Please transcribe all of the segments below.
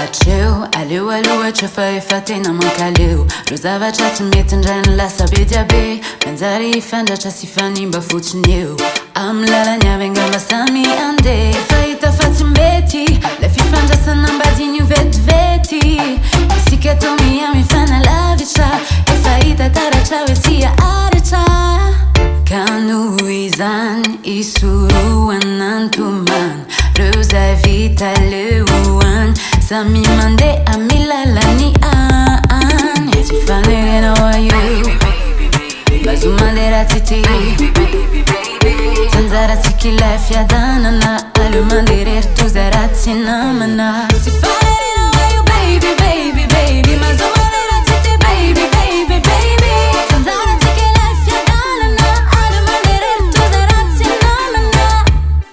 Atreo, aleoaloha trefa efa tena mankaleo. Ro zavatra tsy mety indray no lasa be dia be. Manjary hifandratra sy fanimba fotsiny eo. Amin'ny lalany avy angamba samy andeha. Fahita fa tsy mety le fifandraisana ambadiny io vetivety. Isika tô miha mifanalavitra. Efa hita taratra hoe tsy haharitra. Ka noho izany isorohana antomany. Reo zay vita leoany. Samy mandeha milalany any. Tsy fanerena ho io bazo mandeha tity. Tanjara tsikila fiadanana. Aleo mandeha rery toza raha tsy namana. Tsy fanerena ho io baby baby baby. Mazo mandeha tity baby baby baby. Tanjara tsikila fiadanana. Aleo mandeha rery toza raha tsy namana.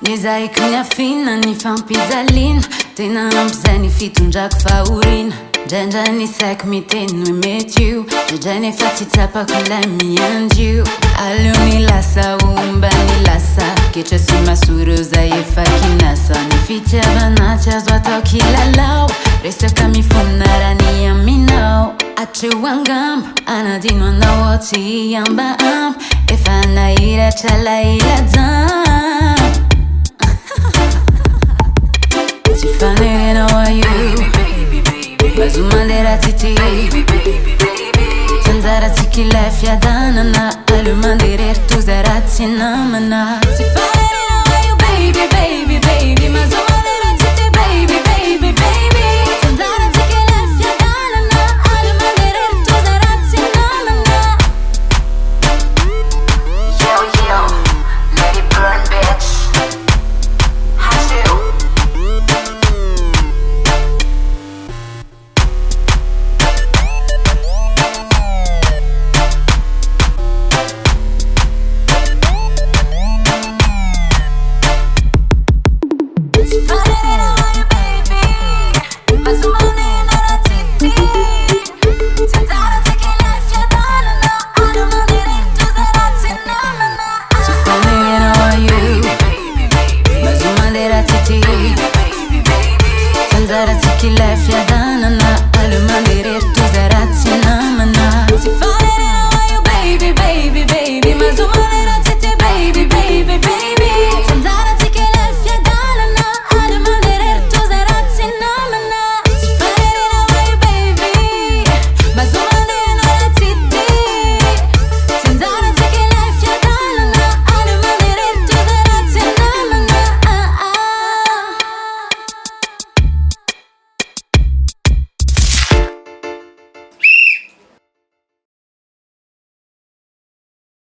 Nizay kunya fina ni fampizalina. Tena ampizay ny fitondrako fahorina. Ndraindray ny saiko miteny hoe mety io. Ndraindray nefa tsy tsapako ilay miandio. Aleo ny lasa omba ny lasa. Ketra sy masoro zay efa kinasa. Ny fitiavana tsy azo atao kilalao. Resaka mifonina raha ny aminao. Atreo angamba anadino anao ao tsy hiamba-amba. Efa nahiratra laila jamba. Tsy fanerena ho io bazo mandeha tity. Tanjara tsikila fiadanana. Aleo mandeha rery toza raha tsy namana.